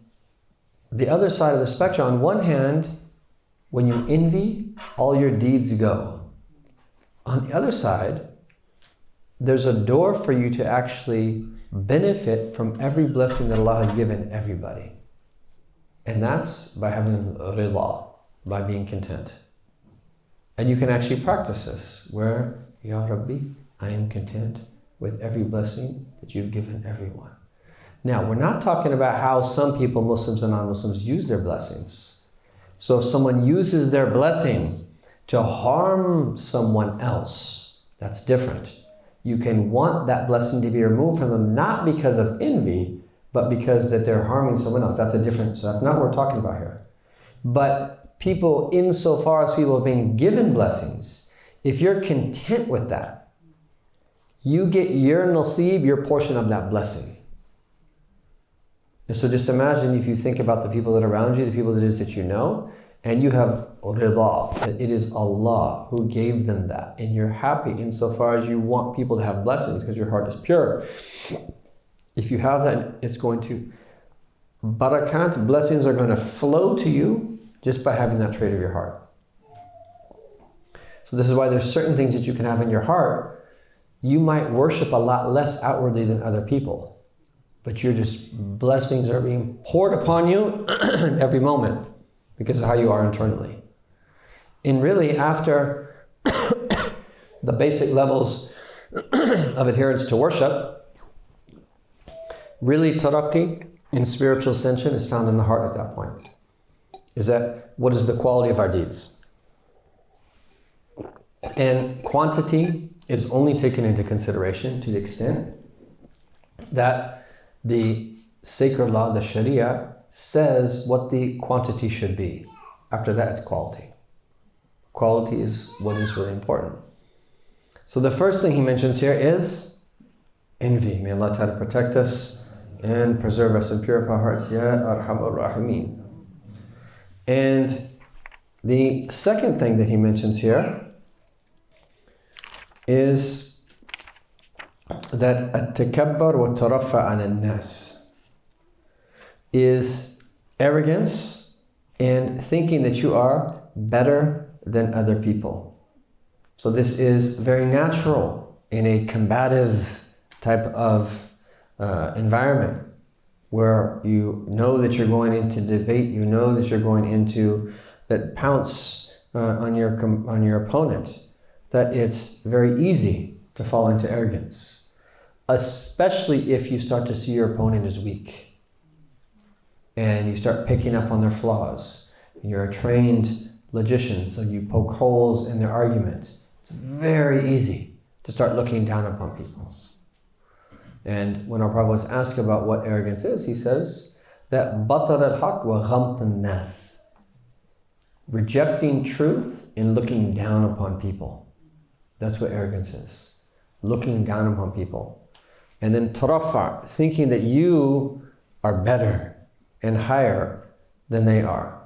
the other side of the spectrum, on one hand, when you envy, all your deeds go. On the other side, there's a door for you to actually benefit from every blessing that Allah has given everybody. And that's by having rida, by being content. And you can actually practice this, where, Ya Rabbi, I am content with every blessing that you've given everyone. Now, we're not talking about how some people, Muslims and non-Muslims, use their blessings. So if someone uses their blessing to harm someone else, that's different. You can want that blessing to be removed from them, not because of envy, but because that they're harming someone else. That's a different, so that's not what we're talking about here. But people, insofar as people have been given blessings, if you're content with that, you get your nasib, your portion of that blessing. And so just imagine, if you think about the people that are around you, the people that it is that you know, and you have rida, that it is Allah who gave them that, and you're happy insofar as you want people to have blessings because your heart is pure. If you have that, it's going to, barakat, blessings are going to flow to you just by having that trait of your heart. So this is why there's certain things that you can have in your heart. You might worship a lot less outwardly than other people, but you're just, blessings are being poured upon you every moment because of how you are internally. And really, after the basic levels of adherence to worship, really taraqi in spiritual ascension is found in the heart at that point. Is that, what is the quality of our deeds? And quantity is only taken into consideration to the extent that the sacred law, the Sharia, says what the quantity should be. After that, it's quality. Quality is what is really important. So the first thing he mentions here is envy. May Allah Ta'ala protect us and preserve us and purify our hearts. Ya Arhamar Rahimeen. And the second thing that he mentions here is that at-takabbar wa taraffa ala nas is arrogance and thinking that you are better than other people. So this is very natural in a combative type of environment where you know that you're going into debate, you know that you're going into that pounce on your opponent, that it's very easy to fall into arrogance, especially if you start to see your opponent as weak and you start picking up on their flaws. You're a trained logician, so you poke holes in their arguments. It's very easy to start looking down upon people. And when our Prophet was asked about what arrogance is, he says that batar al-haq wa ghamt an-nas. rejecting truth and looking down upon people. That's what arrogance is. Looking down upon people. And then tarafa, thinking that you are better and higher than they are.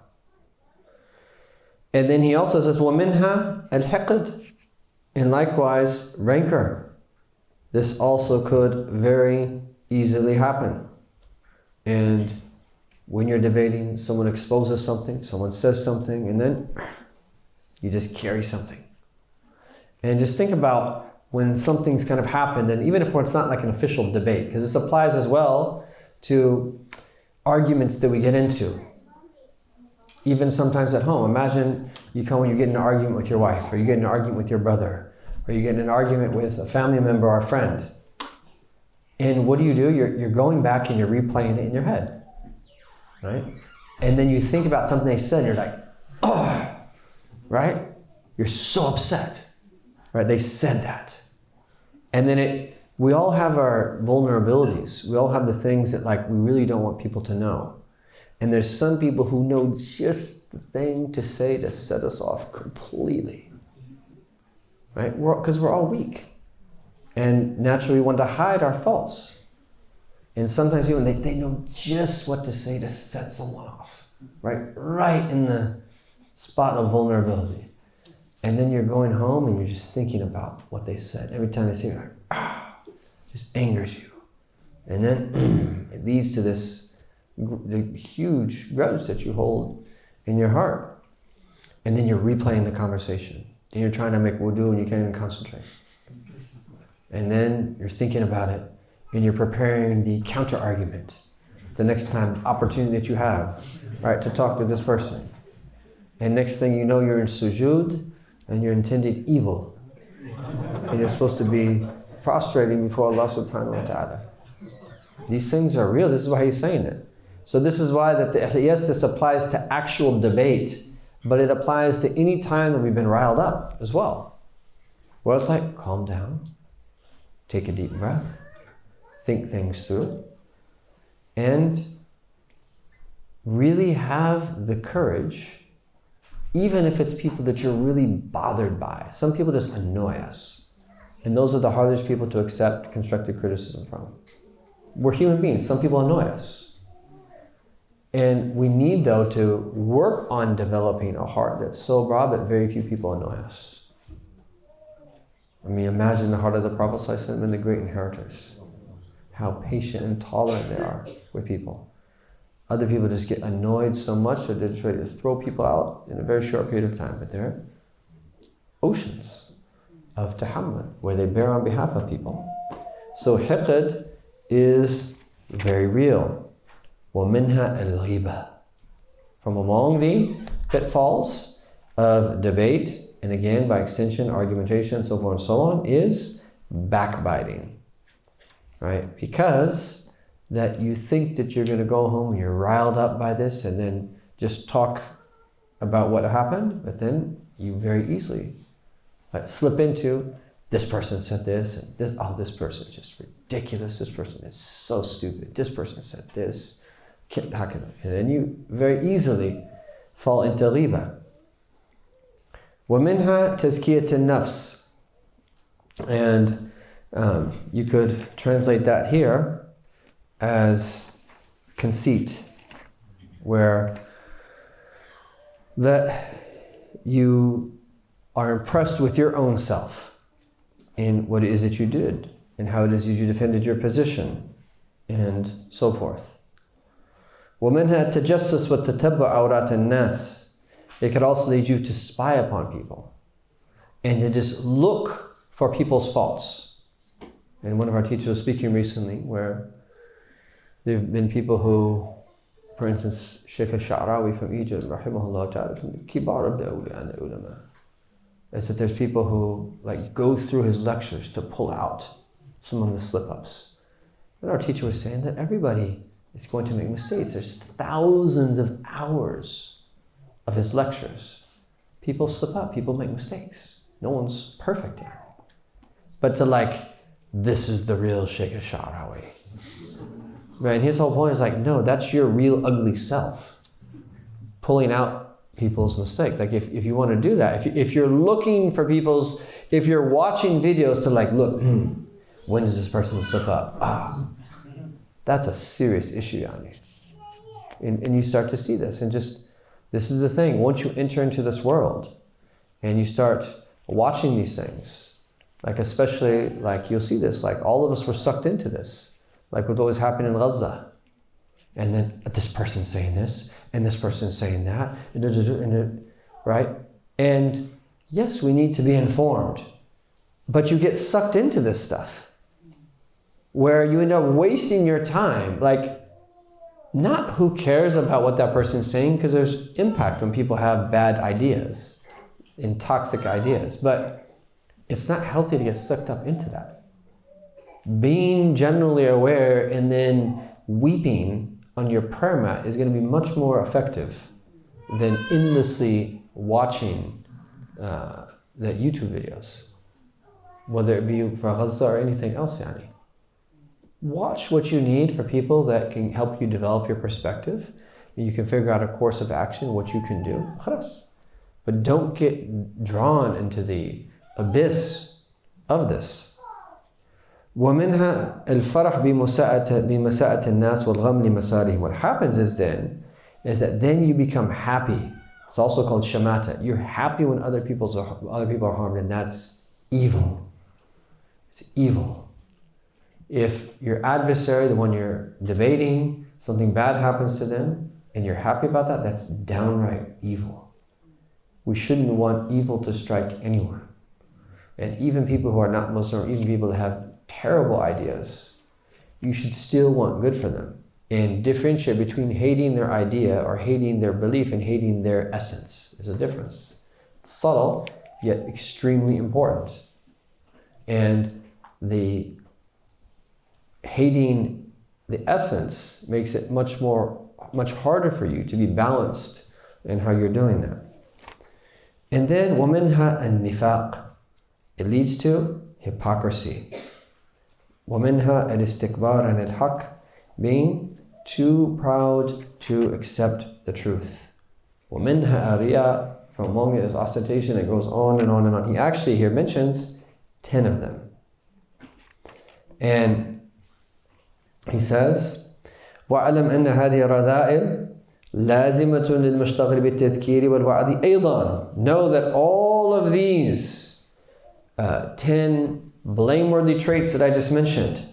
And then he also says, وَمِنْهَا الْحِقْد, and likewise rancor. This also could very easily happen. And when you're debating, someone exposes something, someone says something, and then you just carry something. And just think about when something's kind of happened, and even if it's not like an official debate, because this applies as well to arguments that we get into, even sometimes at home. Imagine you come when you get in an argument with your wife, or you get in an argument with your brother, or you get in an argument with a family member or a friend. And what do? You're going back and you're replaying it in your head. Right? And then you think about something they said and you're like, oh, right? You're so upset, right? They said that. And then we all have our vulnerabilities. We all have the things that like we really don't want people to know. And there's some people who know just the thing to say to set us off completely, right? Because we're all weak. And naturally we want to hide our faults. And sometimes even they know just what to say to set someone off, right in the spot of vulnerability. And then you're going home and you're just thinking about what they said. Every time they say it, like, just angers you. And then it leads to this huge grudge that you hold in your heart. And then you're replaying the conversation. And you're trying to make wudu and you can't even concentrate. And then you're thinking about it. And you're preparing the counter argument the next time opportunity that you have, right, to talk to this person. And next thing you know, you're in sujood and you're intending evil. And you're supposed to be prostrating before Allah subhanahu wa ta'ala. These things are real. This is why he's saying it. So this is why yes, this applies to actual debate, but it applies to any time that we've been riled up as well. Where it's like, calm down, take a deep breath, think things through, and really have the courage, even if it's people that you're really bothered by. Some people just annoy us. And those are the hardest people to accept constructive criticism from. We're human beings. Some people annoy us. And we need, though, to work on developing a heart that's so broad that very few people annoy us. I mean, imagine the heart of the Prophet ﷺ and the great inheritors. How patient and tolerant they are with people. Other people just get annoyed so much that they're just ready to throw people out in a very short period of time. But they're oceans of tahammud, where they bear on behalf of people. So hiqd is very real. وَمِنْهَا الْغِيبَةِ, from among the pitfalls of debate, and again by extension argumentation and so forth and so on, is backbiting. Right? Because that you think that you're going to go home and you're riled up by this and then just talk about what happened, but then you very easily slip into, this person said this, and this person is just ridiculous, this person is so stupid, this person said this, how can and then you very easily fall into ghiba. وَمِنْهَا تَزْكِيَةُ النَّفْسِ, and you could translate that here as conceit, where that you are impressed with your own self in what it is that you did and how it is that you defended your position and so forth. وَمِنْهَا التَّجَسُّسُ وَالتَّتَبُّعُ عَوْرَاتِ النَّاسِ, it could also lead you to spy upon people and to just look for people's faults. And one of our teachers was speaking recently where there have been people who, for instance, Shaykh al-Sha'rawi from Egypt, rahimahullah ta'ala, from the kibar of the awliya and the ulama, is that there's people who go through his lectures to pull out some of the slip-ups. And our teacher was saying that everybody is going to make mistakes. There's thousands of hours of his lectures. People slip up, people make mistakes. No one's perfect here. But to this is the real Shaykh al-Sha'rawi. Right? And his whole point is no, that's your real ugly self. Pulling out people's mistakes. Like if you want to do that, if you're looking for if you're watching videos to like, look, when does this person slip up? That's a serious issue, Yani. And you start to see this, and this is the thing, once you enter into this world, and you start watching these things, like especially, like you'll see this, like all of us were sucked into this, like with what was happening in Gaza. And then this person's saying this, and this person's saying that, right? And yes, we need to be informed, but you get sucked into this stuff where you end up wasting your time. Like, not who cares about what that person's saying, because there's impact when people have bad ideas and toxic ideas, but it's not healthy to get sucked up into that. Being generally aware and then weeping on your prayer mat is going to be much more effective than endlessly watching the YouTube videos, whether it be for Gaza or anything else, Yani. Watch what you need for people that can help you develop your perspective. You can figure out a course of action, what you can do. Khalas. But don't get drawn into the abyss of this. ومنها الفرح بمساءة الناس والغم لمسارهم. What happens is then you become happy. It's also called shamata. You're happy when other people are harmed, and that's evil. It's evil. If your adversary, the one you're debating, something bad happens to them, and you're happy about that, that's downright evil. We shouldn't want evil to strike anyone. And even people who are not Muslim, or even people that have terrible ideas, you should still want good for them. And differentiate between hating their idea or hating their belief and hating their essence. There's a difference. It's subtle, yet extremely important. And the hating the essence makes it much harder for you to be balanced in how you're doing that. And then وَمِنْهَا النِّفَاقِ. It leads to hypocrisy. وَمِنْهَا الْإِسْتِكْبَارِ عَنِ الْحَقِّ. Being too proud to accept the truth. وَمِنْهَا الرِّيَاءِ. From among it is ostentation. It goes on and on and on. He actually here mentions 10 of them. And he says, وَعَلَمْ أَنَّ هَذِهِ الرَّذَائِلِ لَازِمَةٌ لِلْمُشْتَغِلِ بِالتَّذْكِيرِ وَالْوَعْدِ أَيْضًا. Know that all of these 10 blameworthy traits that I just mentioned,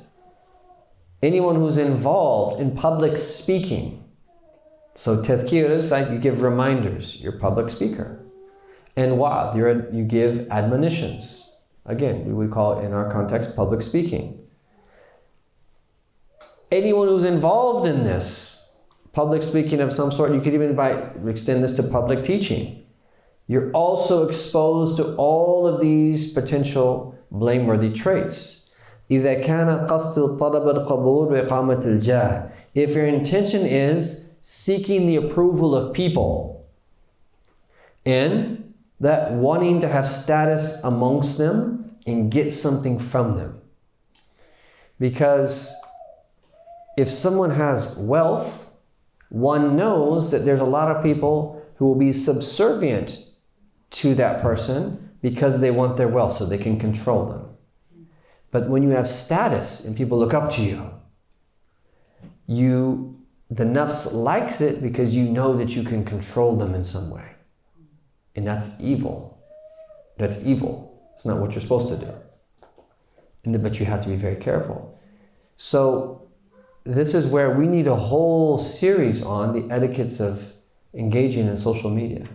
anyone who's involved in public speaking, so tadhkir is like you give reminders, you're a public speaker. And wa'ad, you give admonitions. Again, we would call it in our context public speaking. Anyone who's involved in this, public speaking of some sort, you could even extend this to public teaching. You're also exposed to all of these potential blameworthy traits. إِذَا كَانَ قَصْدُ طَلَبَ الْقَبُولِ وَإِقَامَةِ الْجَاهِ. If your intention is seeking the approval of people and that wanting to have status amongst them and get something from them. Because if someone has wealth, one knows that there's a lot of people who will be subservient to that person because they want their wealth so they can control them. But when you have status and people look up to you, the nafs likes it because you know that you can control them in some way. And that's evil. That's evil. It's not what you're supposed to do. But you have to be very careful. So this is where we need a whole series on the etiquettes of engaging in social media.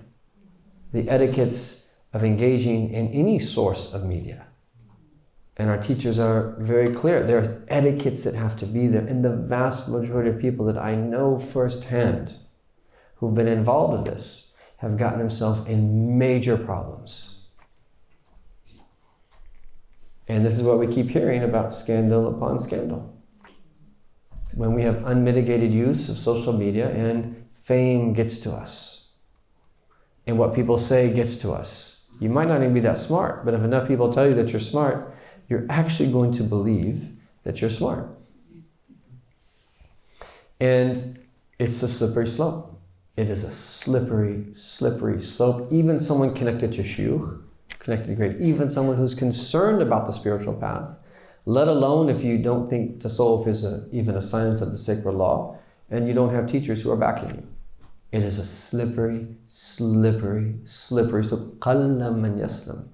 The etiquettes of engaging in any source of media. And our teachers are very clear. There's etiquettes that have to be there. And the vast majority of people that I know firsthand who've been involved in this have gotten themselves in major problems. And this is what we keep hearing about, scandal upon scandal. When we have unmitigated use of social media and fame gets to us. And what people say gets to us. You might not even be that smart, but if enough people tell you that you're smart, you're actually going to believe that you're smart. And it's a slippery slope. it is a slippery, slippery slope. Even someone connected to shuyukh, connected to great, even someone who's concerned about the spiritual path, let alone if you don't think tasawwuf is even a science of the sacred law, and you don't have teachers who are backing you. It is a slippery, slippery, slippery slope. قَلَّ مَنْ يَسْلَمْ.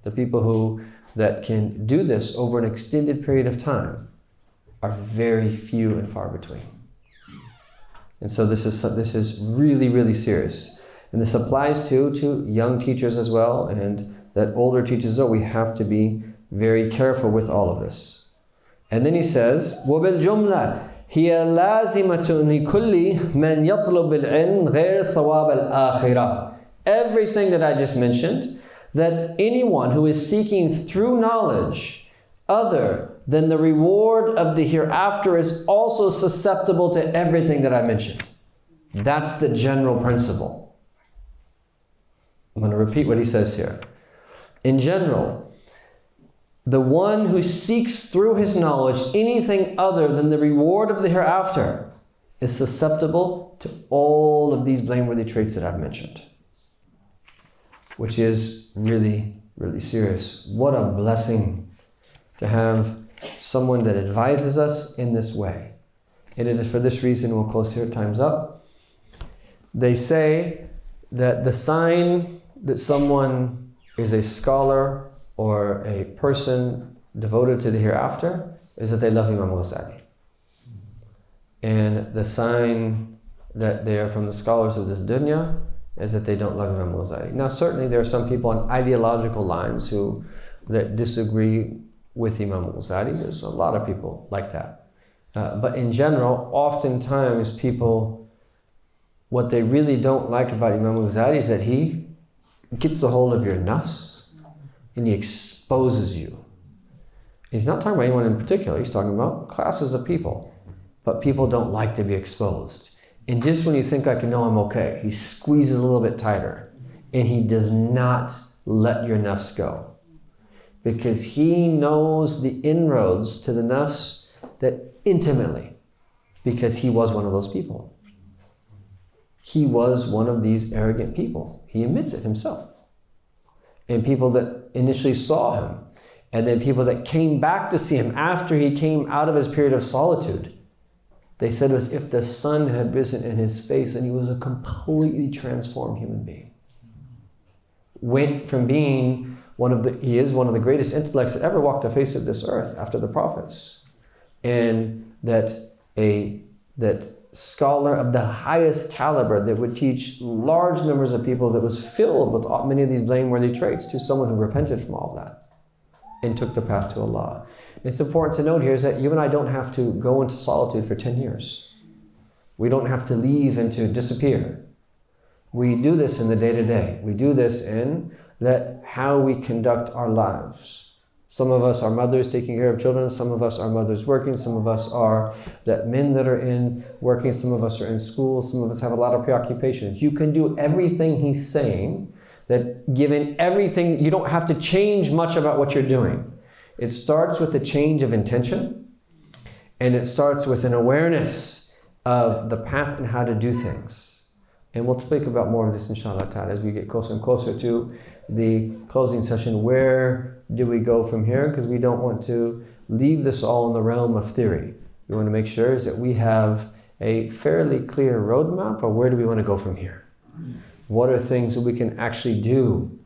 The people that can do this over an extended period of time are very few and far between. And so this is really, really serious. And this applies to young teachers as well, and that older teachers as well. We have to be very careful with all of this. And then he says, وَبِالْجُمْلَةِ هِيَ لَازِمَةٌ لِكُلِّ مَنْ يَطْلُبِ الْعِلْمِ غَيْرَ ثَوَابَ الْآخِرَةِ. Everything that I just mentioned, that anyone who is seeking through knowledge other than the reward of the hereafter is also susceptible to everything that I mentioned. That's the general principle. I'm going to repeat what he says here. In general, the one who seeks through his knowledge anything other than the reward of the hereafter is susceptible to all of these blameworthy traits that I've mentioned, which is really, really serious. What a blessing to have someone that advises us in this way. And it is for this reason, we'll close here, time's up. They say that the sign that someone is a scholar or a person devoted to the hereafter is that they love Imam al-Ghazali. And the sign that they are from the scholars of this dunya is that they don't love Imam al-Ghazali. Now certainly there are some people on ideological lines that disagree with Imam al-Ghazali. There's a lot of people like that. But in general, oftentimes people, what they really don't like about Imam al-Ghazali is that he gets a hold of your nafs and he exposes you. He's not talking about anyone in particular, he's talking about classes of people. But people don't like to be exposed. And just when you think I can know I'm okay, he squeezes a little bit tighter and he does not let your nafs go. Because he knows the inroads to the nafs that intimately, because he was one of those people. He was one of these arrogant people. He admits it himself. And people that initially saw him, and then people that came back to see him after he came out of his period of solitude, they said it was if the sun had risen in his face and he was a completely transformed human being. Went from being he is one of the greatest intellects that ever walked the face of this earth after the prophets. And that scholar of the highest caliber that would teach large numbers of people, that was filled with many of these blameworthy traits, to someone who repented from all that and took the path to Allah. It's important to note here is that you and I don't have to go into solitude for 10 years. We don't have to leave and to disappear. We do this in the day-to-day. We do this in how we conduct our lives. Some of us are mothers taking care of children, some of us are mothers working, some of us are men that are in working, some of us are in school, some of us have a lot of preoccupations. You can do everything he's saying, that given everything, you don't have to change much about what you're doing. It starts with a change of intention, and it starts with an awareness of the path and how to do things. And we'll speak about more of this inshallah ta'ala as we get closer and closer to the closing session. Where do we go from here? Because we don't want to leave this all in the realm of theory. We want to make sure is that we have a fairly clear roadmap of where do we want to go from here. What are things that we can actually do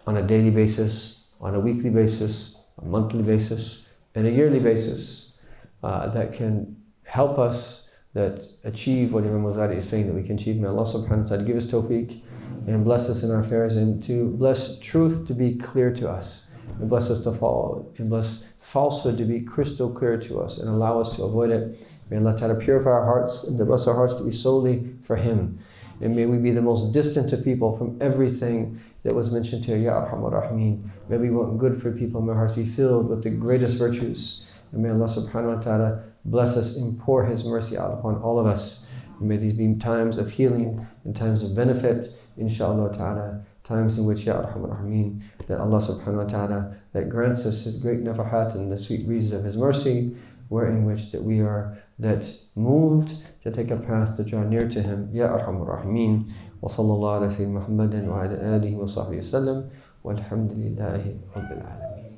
on a daily basis, on a weekly basis, a monthly basis, and a yearly basis that can help us that achieve what Imam al-Ghazali is saying that we can achieve. May Allah subhanahu wa ta'ala give us tawfiq and bless us in our affairs, and to bless truth to be clear to us, and bless us to follow it, and bless falsehood to be crystal clear to us, and allow us to avoid it. May Allah ta'ala purify our hearts, and to bless our hearts to be solely for Him. And may we be the most distant of people from everything that was mentioned here. Ya Arhamar Rahimeen. May we want good for people, and may our hearts be filled with the greatest virtues. And may Allah subhanahu wa ta'ala bless us and pour His mercy out upon all of us. And may these be times of healing and times of benefit, inshallah ta'ala, times in which, Ya Arhamar Rahimeen, that Allah subhanahu wa ta'ala that grants us His great nafahat and the sweet breezes of His mercy, wherein which that we are that moved to take a path to draw near to Him. Ya Arhamur Rahimeen. Wa sallallahu ala Sayyidina Muhammadin wa ala alihi wa sahbihi wa sallam. Walhamdulillahi Rabbil Alameen.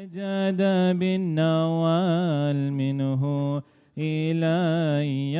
وجد بالنوال منه إليّ